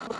It's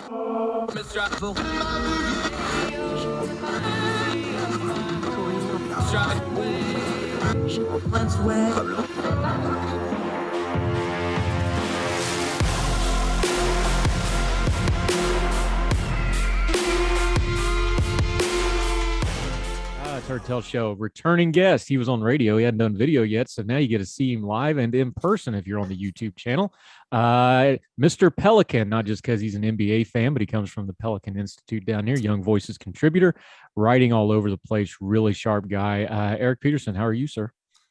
our Tell Show returning guest. He was on radio. He hadn't done video yet. So now you get to see him live and in person if you're on the YouTube channel. Mr. Pelican, not just because he's an NBA fan, but he comes from the Pelican Institute down here. Young Voices contributor, writing all over the place. Really sharp guy. Eric Peterson, how are you, sir?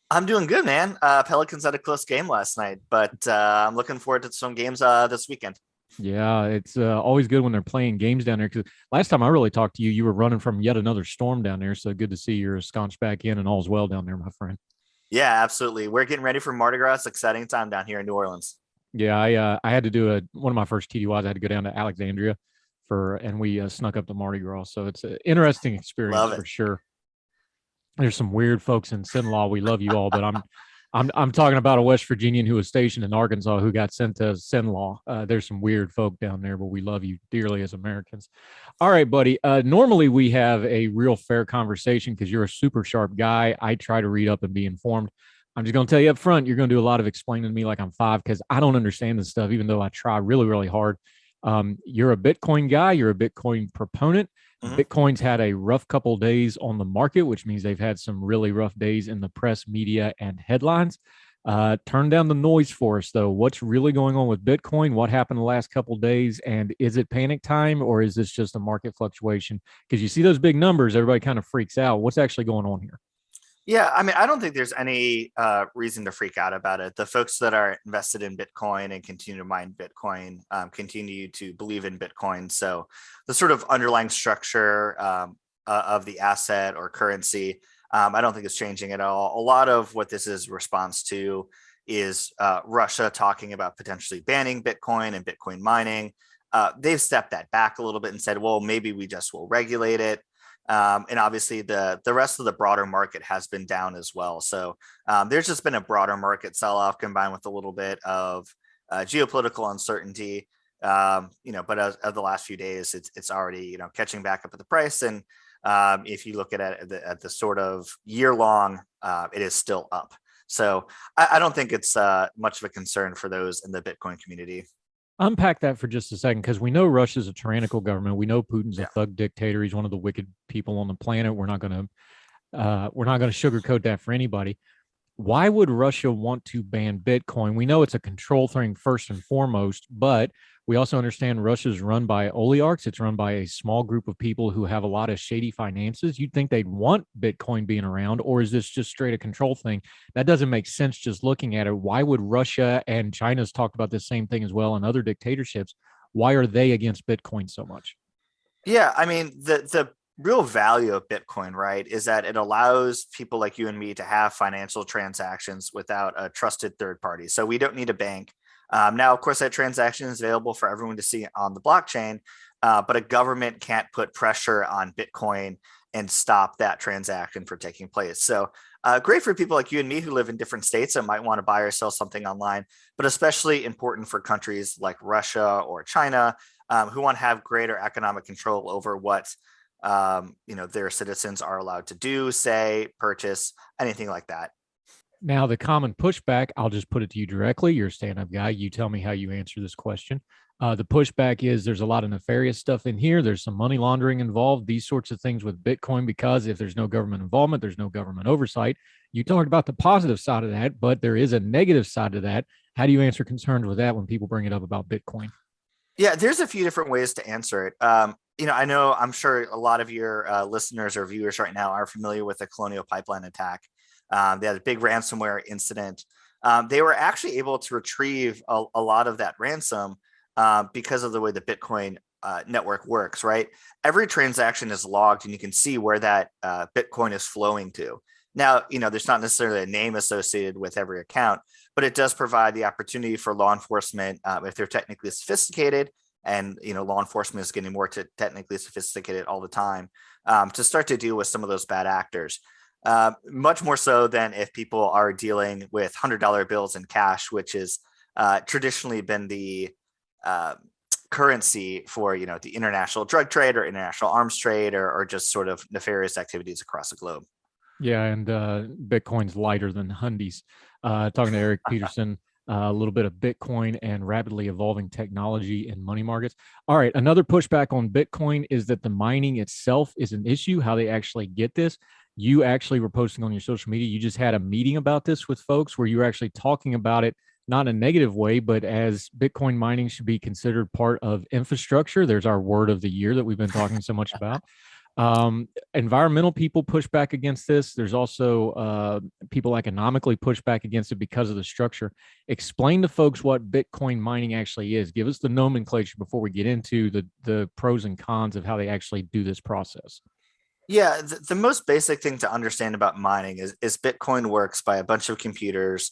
I'm doing good, man. Pelicans had a close game last night, but I'm looking forward to some games this weekend. Yeah, it's always good when they're playing games down there, because last time I really talked to you, you were running from yet another storm down there. So good to see you're ensconced back in and all's well down there, my friend. Yeah, absolutely. We're getting ready for Mardi Gras. Exciting time down here in New Orleans. Yeah, I had to do one of my first TDYs. I had to go down to Alexandria and we snuck up to Mardi Gras. So it's an interesting experience for sure. There's some weird folks in Sin-Law. We love you all, but I'm talking about a West Virginian who was stationed in Arkansas who got sent to Sin-Law. There's some weird folk down there, but we love you dearly as Americans. All right, buddy. Normally we have a real fair conversation because you're a super sharp guy. I try to read up and be informed. I'm just going to tell you up front, you're going to do a lot of explaining to me like I'm 5 because I don't understand this stuff, even though I try really, really hard. You're a Bitcoin guy. You're a Bitcoin proponent. Mm-hmm. Bitcoin's had a rough couple days on the market, which means they've had some really rough days in the press, media, and headlines. Turn down the noise for us, though. What's really going on with Bitcoin? What happened the last couple of days? And is it panic time, or is this just a market fluctuation? Because you see those big numbers, everybody kind of freaks out. What's actually going on here? Yeah, I mean, I don't think there's any reason to freak out about it. The folks that are invested in Bitcoin and continue to mine Bitcoin continue to believe in Bitcoin. So the sort of underlying structure of the asset or currency, I don't think it's changing at all. A lot of what this is response to is Russia talking about potentially banning Bitcoin and Bitcoin mining. They've stepped that back a little bit and said, well, maybe we just will regulate it. And obviously the rest of the broader market has been down as well. So there's just been a broader market sell-off combined with a little bit of geopolitical uncertainty, but as the last few days, it's already, catching back up at the price. And if you look at the sort of year long, it is still up. So I don't think it's much of a concern for those in the Bitcoin community. Unpack that for just a second, because we know Russia's a tyrannical government. We know Putin's a thug dictator. He's one of the wicked people on the planet. We're not going to sugarcoat that for anybody. Why would Russia want to ban Bitcoin? We know it's a control thing first and foremost, but we also understand Russia's run by oligarchs. It's run by a small group of people who have a lot of shady finances. You'd think they'd want Bitcoin being around, or is this just straight a control thing? That doesn't make sense just looking at it. Why would Russia, and China's talked about this same thing as well, and other dictatorships, why are they against Bitcoin so much? Yeah, I mean, the real value of Bitcoin, right, is that it allows people like you and me to have financial transactions without a trusted third party. So we don't need a bank. Now, of course, that transaction is available for everyone to see on the blockchain, but a government can't put pressure on Bitcoin and stop that transaction from taking place. So great for people like you and me who live in different states and might want to buy or sell something online, but especially important for countries like Russia or China who want to have greater economic control over what their citizens are allowed to do, say, purchase, anything like that. Now, the common pushback, I'll just put it to you directly. You're a stand-up guy. You tell me how you answer this question. The pushback is there's a lot of nefarious stuff in here. There's some money laundering involved, these sorts of things with Bitcoin, because if there's no government involvement, there's no government oversight. You talked about the positive side of that, but there is a negative side to that. How do you answer concerns with that when people bring it up about Bitcoin? Yeah, there's a few different ways to answer it. I'm sure a lot of your listeners or viewers right now are familiar with the Colonial Pipeline attack. They had a big ransomware incident. They were actually able to retrieve a lot of that ransom because of the way the Bitcoin network works, right? Every transaction is logged and you can see where that Bitcoin is flowing to. Now, there's not necessarily a name associated with every account, but it does provide the opportunity for law enforcement, if they're technically sophisticated, and law enforcement is getting more technically sophisticated all the time, to start to deal with some of those bad actors. Much more so than if people are dealing with $100 bills in cash, which is traditionally been the currency for, the international drug trade or international arms trade, or just sort of nefarious activities across the globe. Yeah, and Bitcoin's lighter than Hundies. Talking to Eric Peterson, a little bit of Bitcoin and rapidly evolving technology and money markets. All right, another pushback on Bitcoin is that the mining itself is an issue, how they actually get this. You actually were posting on your social media. You just had a meeting about this with folks where you were actually talking about it, not in a negative way, but as Bitcoin mining should be considered part of infrastructure. There's our word of the year that we've been talking so much about. Environmental people push back against this. There's also people economically push back against it because of the structure. Explain to folks what Bitcoin mining actually is. Give us the nomenclature before we get into the pros and cons of how they actually do this process. Yeah, the most basic thing to understand about mining is Bitcoin works by a bunch of computers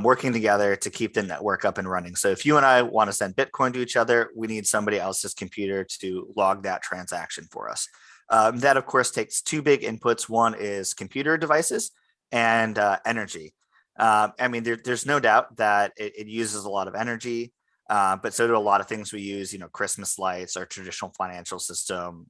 working together to keep the network up and running. So if you and I want to send Bitcoin to each other, we need somebody else's computer to log that transaction for us. That, of course, takes two big inputs. One is computer devices and energy. I mean, there's no doubt that it uses a lot of energy, but so do a lot of things we use, Christmas lights, our traditional financial system,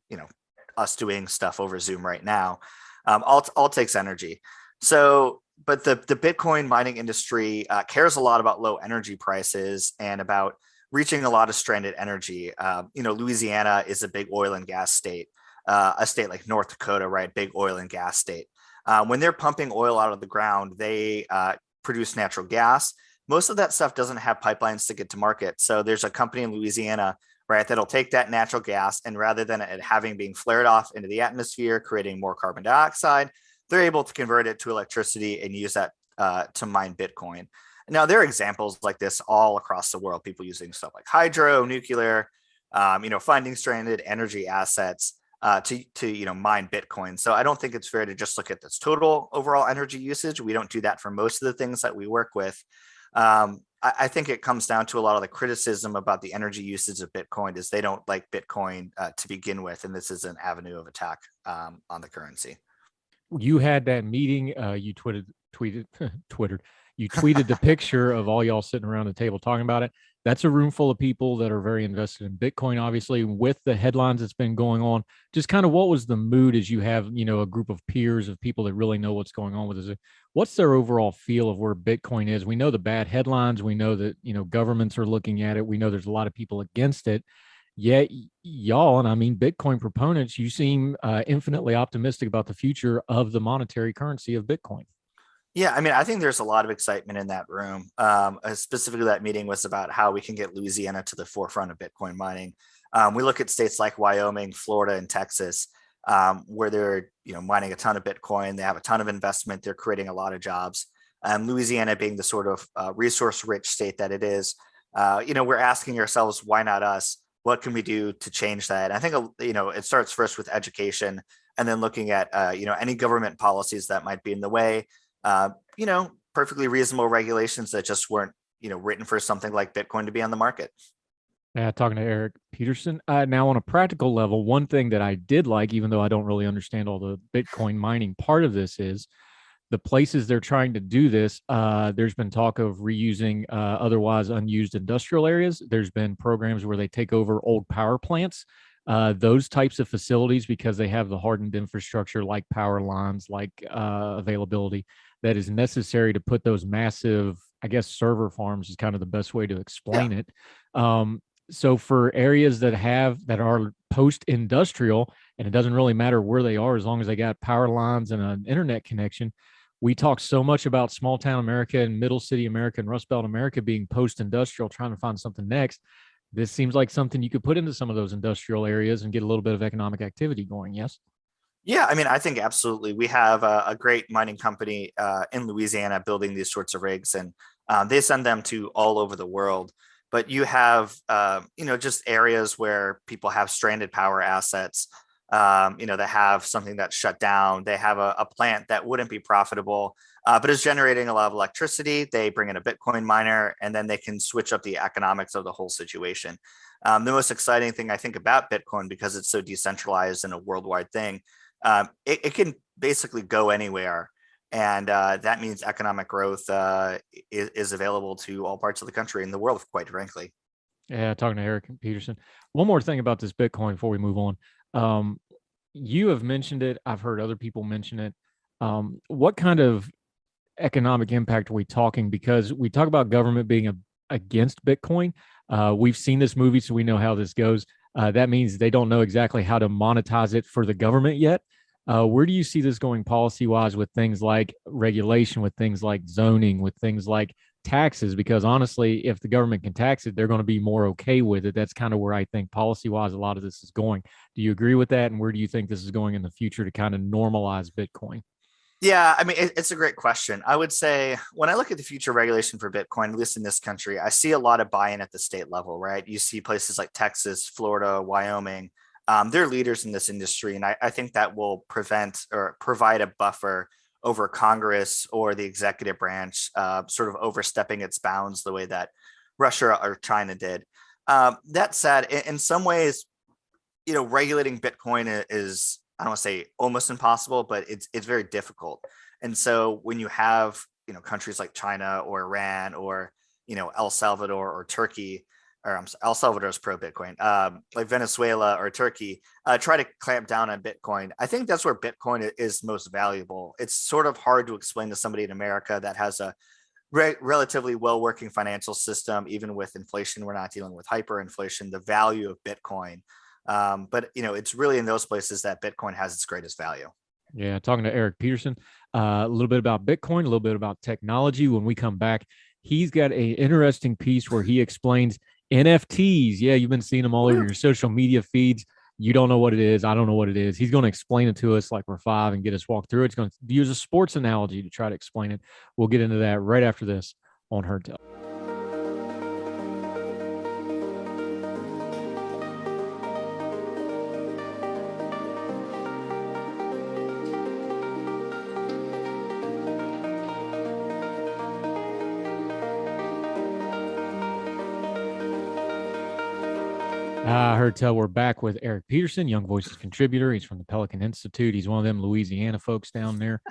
us doing stuff over Zoom right now, all takes energy. So, but the Bitcoin mining industry cares a lot about low energy prices and about reaching a lot of stranded energy. Louisiana is a big oil and gas state. A state like North Dakota, right? Big oil and gas state. When they're pumping oil out of the ground, they produce natural gas. Most of that stuff doesn't have pipelines to get to market. So there's a company in Louisiana, right, that'll take that natural gas, and rather than it having being flared off into the atmosphere, creating more carbon dioxide, they're able to convert it to electricity and use that to mine Bitcoin. Now, there are examples like this all across the world, people using stuff like hydro, nuclear, finding stranded energy assets to mine Bitcoin. So I don't think it's fair to just look at this total overall energy usage. We don't do that for most of the things that we work with. I think it comes down to a lot of the criticism about the energy usage of Bitcoin is they don't like Bitcoin to begin with, and this is an avenue of attack on the currency. You had that meeting. You Twittered. You tweeted the picture of all y'all sitting around the table talking about it. That's a room full of people that are very invested in Bitcoin, obviously, with the headlines that's been going on. Just kind of what was the mood as you have, a group of peers of people that really know what's going on with it? What's their overall feel of where Bitcoin is? We know the bad headlines. We know that, governments are looking at it. We know there's a lot of people against it. Yet y'all, and I mean Bitcoin proponents, you seem infinitely optimistic about the future of the monetary currency of Bitcoin. Yeah, I mean, I think there's a lot of excitement in that room. Specifically, that meeting was about how we can get Louisiana to the forefront of Bitcoin mining. We look at states like Wyoming, Florida, and Texas, where they're mining a ton of Bitcoin. They have a ton of investment. They're creating a lot of jobs. Louisiana being the sort of resource-rich state that it is, we're asking ourselves, why not us? What can we do to change that? And I think it starts first with education, and then looking at any government policies that might be in the way. Perfectly reasonable regulations that just weren't, written for something like Bitcoin to be on the market. Yeah, talking to Eric Peterson. Now, on a practical level, one thing that I did like, even though I don't really understand all the Bitcoin mining part of this, is the places they're trying to do this. There's been talk of reusing otherwise unused industrial areas. There's been programs where they take over old power plants, those types of facilities, because they have the hardened infrastructure like power lines, like availability that is necessary to put those massive, I guess, server farms is kind of the best way to explain it. So for areas that are post-industrial, and it doesn't really matter where they are as long as they got power lines and an internet connection. We talk so much about small town America and middle city America and Rust Belt America being post-industrial, trying to find something next. This seems like something you could put into some of those industrial areas and get a little bit of economic activity going. Yes. Yeah, I mean, I think absolutely. We have a great mining company in Louisiana building these sorts of rigs, and they send them to all over the world. But you have, just areas where people have stranded power assets, they have something that's shut down. They have a plant that wouldn't be profitable, but is generating a lot of electricity. They bring in a Bitcoin miner, and then they can switch up the economics of the whole situation. The most exciting thing I think about Bitcoin, because it's so decentralized and a worldwide thing, it can basically go anywhere. And that means economic growth is available to all parts of the country and the world, quite frankly. Yeah, talking to Eric Peterson. One more thing about this Bitcoin before we move on. Um, you have mentioned it. I've heard other people mention it. What kind of economic impact are we talking? Because we talk about government being against Bitcoin. We've seen this movie, so we know how this goes. That means they don't know exactly how to monetize it for the government yet. Where do you see this going policy wise with things like regulation, with things like zoning, with things like taxes? Because honestly, if the government can tax it, they're going to be more okay with it. That's kind of where I think policy wise a lot of this is going. Do you agree with that? And where do you think this is going in the future to kind of normalize Bitcoin? Yeah, I mean, it's a great question. I would say when I look at the future regulation for Bitcoin, at least in this country, I see a lot of buy-in at the state level, right? You see places like Texas, Florida, Wyoming. They're leaders in this industry. And I think that will prevent or provide a buffer over Congress or the executive branch sort of overstepping its bounds the way that Russia or China did. That said, in some ways, regulating Bitcoin is, I don't want to say almost impossible, but it's very difficult. And so when you have, countries like China or Iran or, El Salvador or Turkey, or El Salvador is pro Bitcoin, like Venezuela or Turkey, try to clamp down on Bitcoin. I think that's where Bitcoin is most valuable. It's sort of hard to explain to somebody in America that has a relatively well-working financial system. Even with inflation, we're not dealing with hyperinflation, the value of Bitcoin. But it's really in those places that Bitcoin has its greatest value. Yeah, talking to Eric Peterson, a little bit about Bitcoin, a little bit about technology. When we come back, he's got a interesting piece where he explains NFTs. Yeah, you've been seeing them all over your social media feeds. You don't know what it is. I don't know what it is. He's going to explain it to us like we're five and get us walk through it. It's going to use a sports analogy to try to explain it. We'll get into that right after this on Herd Tell. Heard tell we're back with Eric Peterson, Young Voices contributor. He's from the Pelican Institute. He's one of them Louisiana folks down there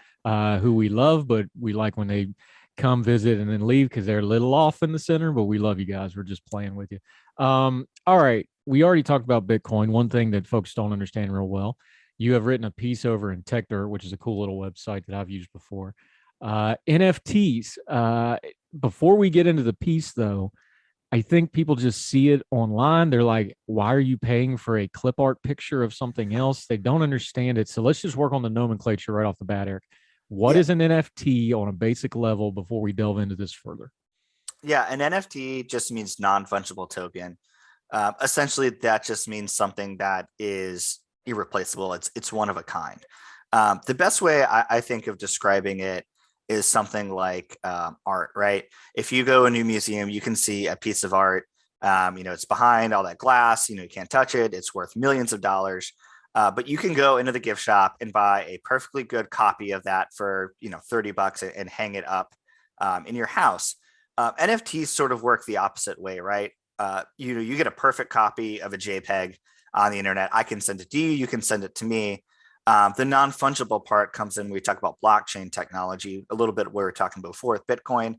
who we love, but we like when they come visit and then leave because they're a little off in the center, but we love you guys. We're just playing with you. All right. We already talked about Bitcoin. One thing that folks don't understand real well, you have written a piece over in TechDirt, which is a cool little website that I've used before. NFTs. Before we get into the piece, though, I think people just see it online. They're like, why are you paying for a clip art picture of something else? They don't understand it. So let's just work on the nomenclature right off the bat, Eric. What is an NFT on a basic level before we delve into this further? Yeah, an NFT just means non-fungible token. Essentially, that just means something that is irreplaceable. It's one of a kind. The best way I think of describing it is something like art, right? If you go to a new museum, you can see a piece of art. It's behind all that glass. You can't touch it. It's worth millions of dollars. But you can go into the gift shop and buy a perfectly good copy of that for $30 and hang it up in your house. NFTs sort of work the opposite way, right? You get a perfect copy of a JPEG on the internet. I can send it to you. You can send it to me. The non-fungible part comes in. We talk about blockchain technology a little bit. We were talking before with Bitcoin.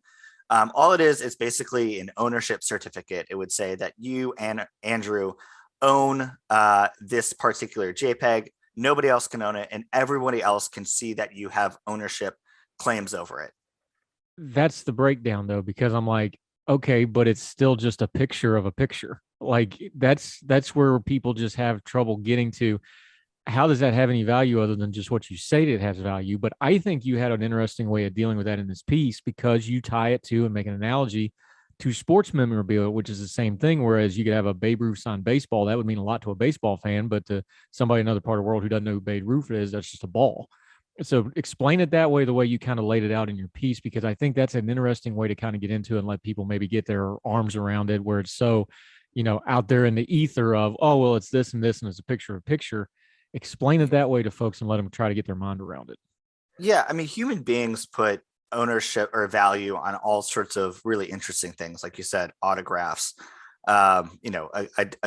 All it is basically an ownership certificate. It would say that you and Andrew own this particular JPEG. Nobody else can own it, and everybody else can see that you have ownership claims over it. That's the breakdown, though, because I'm like, okay, but it's still just a picture of a picture. Like that's where people just have trouble getting to. How does that have any value other than just what you say that it has value? But I think you had an interesting way of dealing with that in this piece because you tie it to and make an analogy to sports memorabilia, which is the same thing. Whereas you could have a Babe Ruth signed baseball, that would mean a lot to a baseball fan, but to somebody in another part of the world who doesn't know who Babe Ruth is, that's just a ball. So explain it that way, the way you kind of laid it out in your piece, because I think that's an interesting way to kind of get into it and let people maybe get their arms around it, where it's so, out there in the ether of, oh, well, it's this and this, and it's a picture of picture. Explain it that way to folks and let them try to get their mind around it. Yeah, I mean, human beings put ownership or value on all sorts of really interesting things, like you said, autographs, a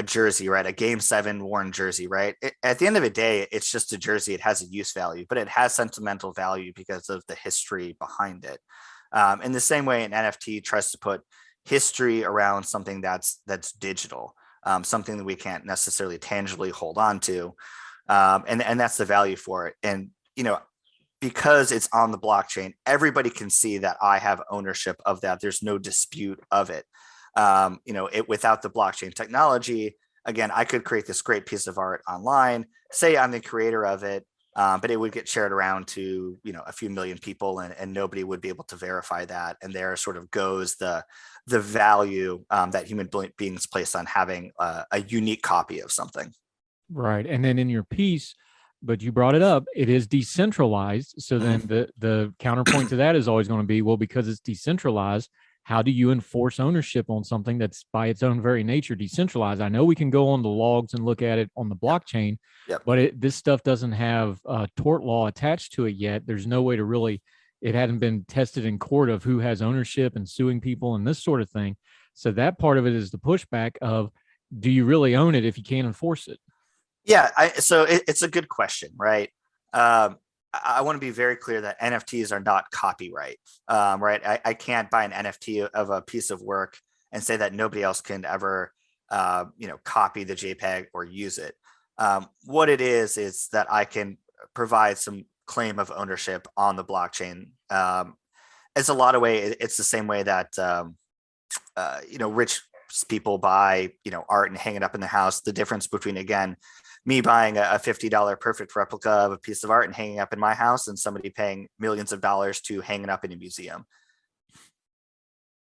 jersey, right? A Game 7 worn jersey, right? At the end of the day, it's just a jersey. It has a use value, but it has sentimental value because of the history behind it. In the same way, an NFT tries to put history around something that's digital, something that we can't necessarily tangibly hold on to. And that's the value for it. And, because it's on the blockchain, everybody can see that I have ownership of that. There's no dispute of it. Without the blockchain technology, again, I could create this great piece of art online, say I'm the creator of it, but it would get shared around to, a few million people, and nobody would be able to verify that. And there sort of goes the value that human beings place on having a unique copy of something. Right. And then in your piece, but you brought it up, it is decentralized. So then the counterpoint to that is always going to be, well, because it's decentralized, how do you enforce ownership on something that's by its own very nature decentralized? I know we can go on the logs and look at it on the blockchain, but this stuff doesn't have tort law attached to it yet. There's no way to really, it hadn't been tested in court of who has ownership and suing people and this sort of thing. So that part of it is the pushback of, do you really own it if you can't enforce it? Yeah, so it's a good question, right? I want to be very clear that NFTs are not copyright, right? I can't buy an NFT of a piece of work and say that nobody else can ever, copy the JPEG or use it. What it is that I can provide some claim of ownership on the blockchain. It's a lot of way. It's the same way that rich people buy art and hang it up in the house. The difference between, again, me buying a $50 perfect replica of a piece of art and hanging up in my house, and somebody paying millions of dollars to hang it up in a museum.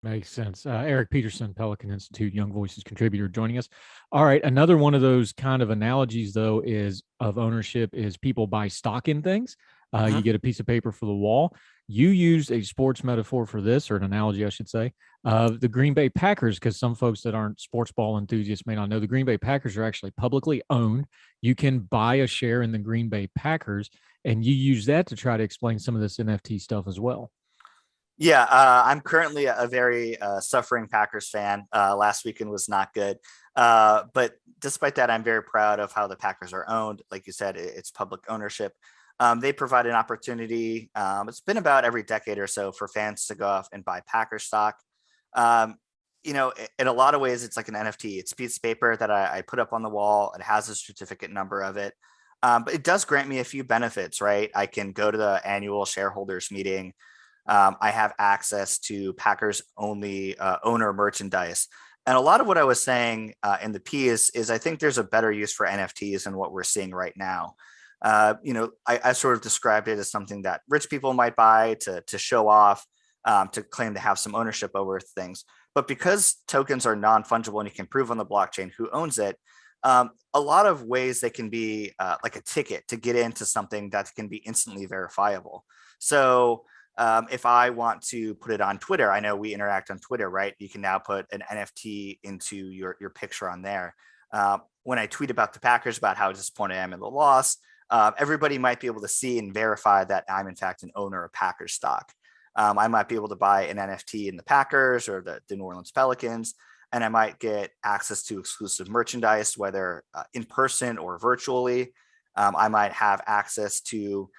Makes sense. Eric Peterson, Pelican Institute, Young Voices contributor, joining us. All right. Another one of those kind of analogies, though, is of ownership is people buy stock in things. You get a piece of paper for the wall. You used a sports metaphor for this, or an analogy, I should say, of the Green Bay Packers, because some folks that aren't sports ball enthusiasts may not know the Green Bay Packers are actually publicly owned. You can buy a share in the Green Bay Packers, and you use that to try to explain some of this NFT stuff as well. Yeah, I'm currently a very suffering Packers fan. Last weekend was not good. But despite that, I'm very proud of how the Packers are owned. Like you said, it's public ownership. They provide an opportunity. It's been about every decade or so for fans to go off and buy Packer stock. In a lot of ways, it's like an NFT. It's a piece of paper that I put up on the wall. It has a certificate number of it. But it does grant me a few benefits, right? I can go to the annual shareholders meeting. I have access to Packers only owner merchandise. And a lot of what I was saying in the piece is I think there's a better use for NFTs than what we're seeing right now. I sort of described it as something that rich people might buy to show off, to claim to have some ownership over things. But because tokens are non-fungible and you can prove on the blockchain who owns it, a lot of ways they can be like a ticket to get into something that can be instantly verifiable. So if I want to put it on Twitter, I know we interact on Twitter, right? You can now put an NFT into your picture on there. When I tweet about the Packers, about how disappointed I am in the loss, everybody might be able to see and verify that I'm in fact an owner of Packers stock. I might be able to buy an NFT in the Packers or the New Orleans Pelicans, and I might get access to exclusive merchandise, whether in person or virtually. I might have access to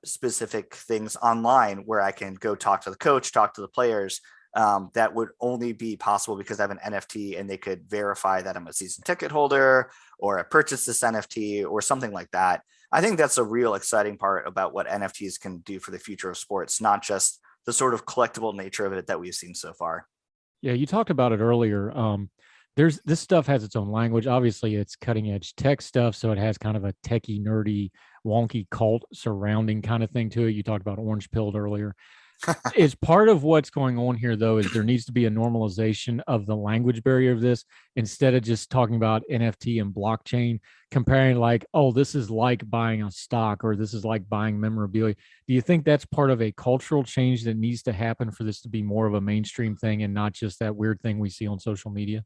specific things online where I can go talk to the coach, talk to the players. That would only be possible because I have an NFT and they could verify that I'm a season ticket holder or I purchased this NFT or something like that. I think that's a real exciting part about what NFTs can do for the future of sports, not just the sort of collectible nature of it that we've seen so far. Yeah, you talked about it earlier. This stuff has its own language. Obviously, it's cutting edge tech stuff, so it has kind of a techie, nerdy, wonky cult surrounding kind of thing to it. You talked about orange pilled earlier. Is part of what's going on here, though, is there needs to be a normalization of the language barrier of this instead of just talking about NFT and blockchain, comparing like, oh, this is like buying a stock or this is like buying memorabilia. Do you think that's part of a cultural change that needs to happen for this to be more of a mainstream thing and not just that weird thing we see on social media?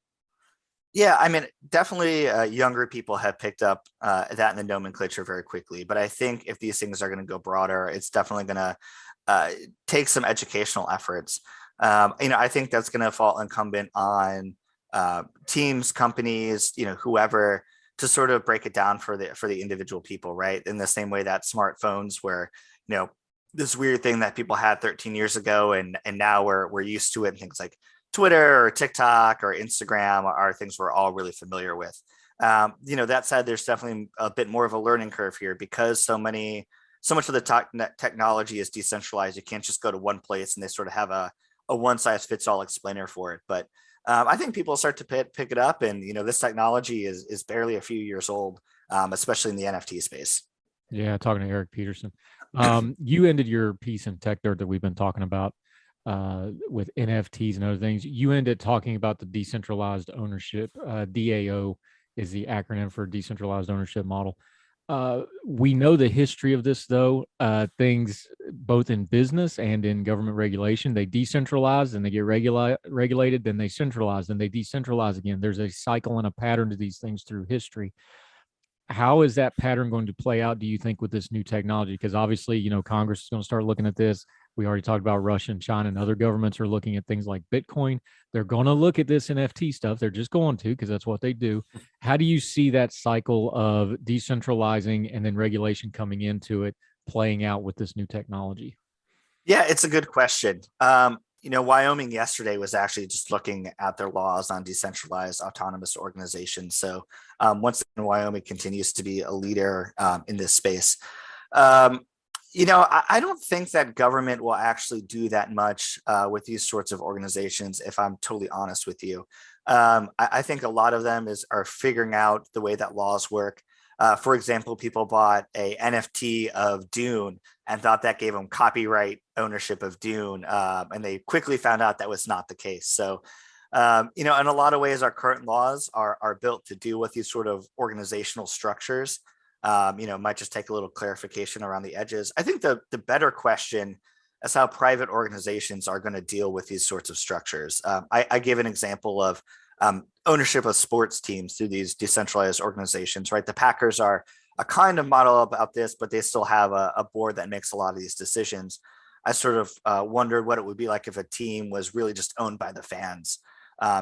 Yeah, I mean, definitely younger people have picked up that in the nomenclature very quickly. But I think if these things are going to go broader, it's definitely going to take some educational efforts. I think that's going to fall incumbent on teams, companies, whoever, to sort of break it down for the individual people, right? In the same way that smartphones were, this weird thing that people had 13 years ago, and now we're used to it, and things like Twitter or TikTok or Instagram are things we're all really familiar with. That said, there's definitely a bit more of a learning curve here because so much of the technology is decentralized. You can't just go to one place and they sort of have a one size fits all explainer for it. But I think people start to pick it up, and this technology is barely a few years old, especially in the NFT space. Yeah, talking to Eric Peterson. You ended your piece in Tech Dirt that we've been talking about with NFTs and other things. You ended talking about the decentralized ownership. DAO is the acronym for decentralized ownership model. We know the history of this, though. Things both in business and in government regulation, they decentralize and they get regulated, then they centralize, then they decentralize again. There's a cycle and a pattern to these things through history. How is that pattern going to play out, do you think, with this new technology? Because obviously, Congress is going to start looking at this. We already talked about Russia and China, and other governments are looking at things like Bitcoin. They're going to look at this NFT stuff. They're just going to, because that's what they do. How do you see that cycle of decentralizing and then regulation coming into it playing out with this new technology? Yeah, it's a good question. Wyoming yesterday was actually just looking at their laws on decentralized autonomous organizations. So once again, Wyoming continues to be a leader in this space. I don't think that government will actually do that much with these sorts of organizations, if I'm totally honest with you. I think a lot of them are figuring out the way that laws work. For example, people bought a NFT of Dune and thought that gave them copyright ownership of Dune, and they quickly found out that was not the case. So, in a lot of ways, our current laws are built to deal with these sort of organizational structures. Might just take a little clarification around the edges. I think the better question is how private organizations are going to deal with these sorts of structures. I gave an example of ownership of sports teams through these decentralized organizations, right? The Packers are a kind of model about this, but they still have a board that makes a lot of these decisions. I sort of wondered what it would be like if a team was really just owned by the fans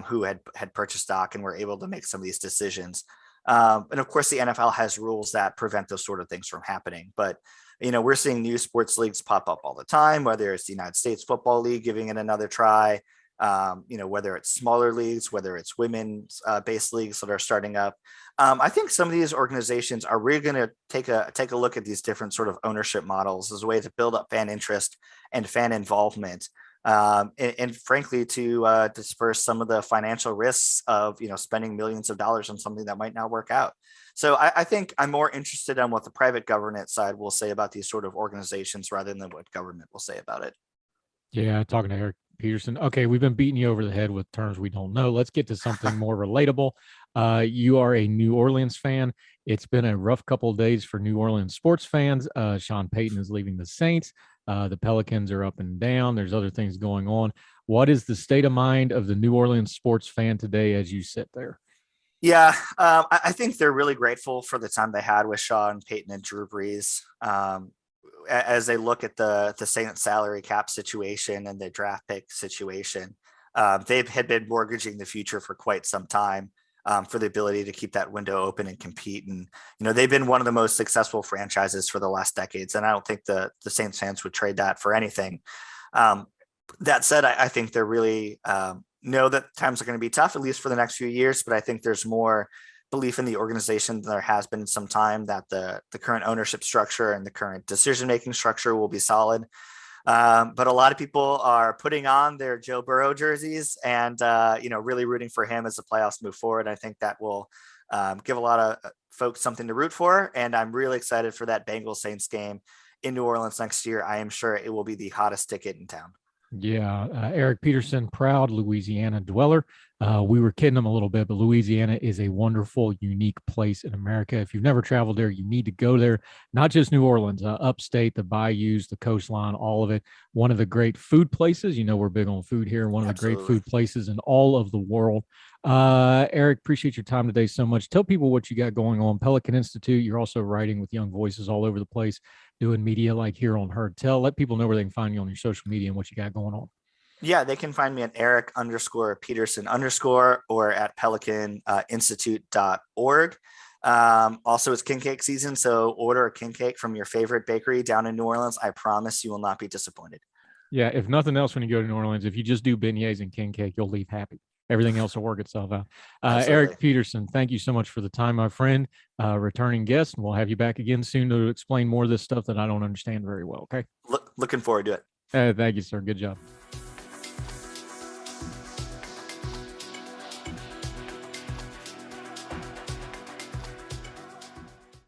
who had purchased stock and were able to make some of these decisions. And of course, the NFL has rules that prevent those sort of things from happening. But we're seeing new sports leagues pop up all the time, whether it's the United States Football League giving it another try, whether it's smaller leagues, whether it's women's based leagues that are starting up. I think some of these organizations are really going to take a look at these different sort of ownership models as a way to build up fan interest and fan involvement. And frankly, to disperse some of the financial risks of spending millions of dollars on something that might not work out. So I think I'm more interested in what the private governance side will say about these sort of organizations rather than what government will say about it. Yeah, talking to Eric Peterson. Okay, we've been beating you over the head with terms we don't know. Let's get to something more relatable. You are a New Orleans fan. It's been a rough couple of days for New Orleans sports fans. Sean Payton is leaving the Saints. The Pelicans are up and down. There's other things going on. What is the state of mind of the New Orleans sports fan today as you sit there? Yeah, I think they're really grateful for the time they had with Sean Payton and Drew Brees. As they look at the Saints salary cap situation and the draft pick situation, they had been mortgaging the future for quite some time for the ability to keep that window open and compete. And, they've been one of the most successful franchises for the last decades. And I don't think the Saints fans would trade that for anything. That said, I think they're really know that times are going to be tough, at least for the next few years. But I think there's more belief in the organization than there has been in some time that the current ownership structure and the current decision-making structure will be solid. But a lot of people are putting on their Joe Burrow jerseys and, really rooting for him as the playoffs move forward. I think that will give a lot of folks something to root for. And I'm really excited for that Bengals Saints game in New Orleans next year. I am sure it will be the hottest ticket in town. Yeah, Eric Peterson, proud Louisiana dweller. We were kidding him a little bit, but Louisiana is a wonderful, unique place in America. If you've never traveled there, you need to go there. Not just New Orleans, upstate, the bayous, the coastline, all of it. One of the great food places. We're big on food here. One of Absolutely. the great food places in all of the world. Eric, appreciate your time today so much. Tell people what you got going on. Pelican Institute. You're also writing with young voices all over the place, doing media like here on Heard Tell. Let people know where they can find you on your social media and what you got going on. Yeah, they can find me at Eric_Peterson_ or at pelicaninstitute.org. Also, it's king cake season, so order a king cake from your favorite bakery down in New Orleans. I promise you will not be disappointed. Yeah, if nothing else, when you go to New Orleans, if you just do beignets and king cake, you'll leave happy. Everything else will work itself out. Eric Peterson, thank you so much for the time, my friend. Returning guest, and we'll have you back again soon to explain more of this stuff that I don't understand very well. Okay. Looking forward to it. Thank you, sir. Good job.